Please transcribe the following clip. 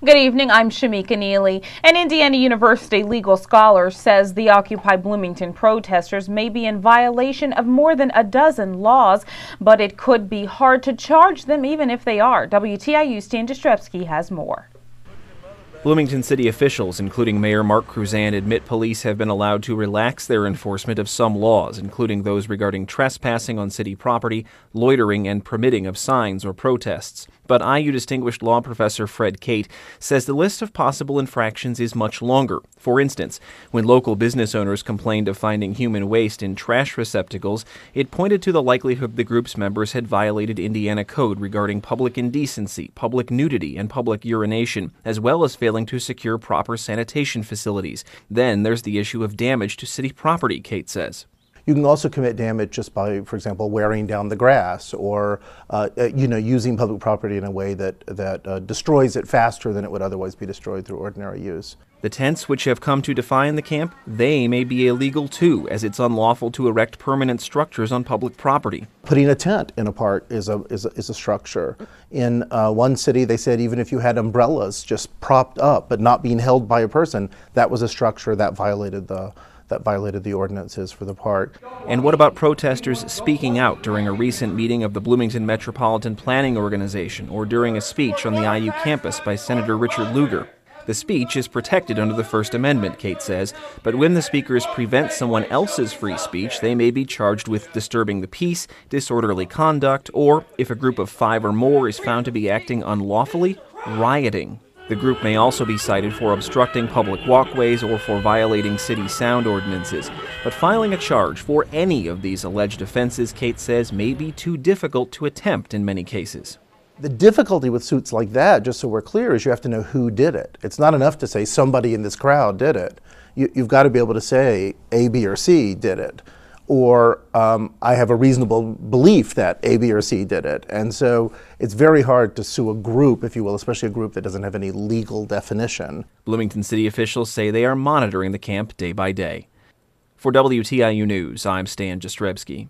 Good evening, I'm Shamika Neely. An Indiana University legal scholar says the Occupy Bloomington protesters may be in violation of more than a dozen laws, but it could be hard to charge them even if they are. WTIU's Stan Jastrzebski has more. Bloomington city officials, including Mayor Mark Cruzan, admit police have been allowed to relax their enforcement of some laws, including those regarding trespassing on city property, loitering, and permitting of signs or protests. But IU distinguished law professor Fred Cate says the list of possible infractions is much longer. For instance, when local business owners complained of finding human waste in trash receptacles, it pointed to the likelihood the group's members had violated Indiana code regarding public indecency, public nudity, and public urination, as well as failing to secure proper sanitation facilities. Then there's the issue of damage to city property, Cate says. You can also commit damage just by, for example, wearing down the grass or, using public property in a way that destroys it faster than it would otherwise be destroyed through ordinary use. The tents, which have come to define the camp, they may be illegal too, as it's unlawful to erect permanent structures on public property. Putting a tent in a park is a structure. In one city, they said even if you had umbrellas just propped up but not being held by a person, that was a structure that violated the ordinances for the park. And what about protesters speaking out during a recent meeting of the Bloomington Metropolitan Planning Organization or during a speech on the IU campus by Senator Richard Lugar? The speech is protected under the First Amendment, Cate says, but when the speakers prevent someone else's free speech, they may be charged with disturbing the peace, disorderly conduct, or, if a group of 5 or more is found to be acting unlawfully, rioting. The group may also be cited for obstructing public walkways or for violating city sound ordinances. But filing a charge for any of these alleged offenses, Cate says, may be too difficult to attempt in many cases. The difficulty with suits like that, just so we're clear, is you have to know who did it. It's not enough to say somebody in this crowd did it. You've got to be able to say A, B, or C did it. Or I have a reasonable belief that A, B, or C did it. And so it's very hard to sue a group, if you will, especially a group that doesn't have any legal definition. Bloomington city officials say they are monitoring the camp day by day. For WTIU News, I'm Stan Jastrzebski.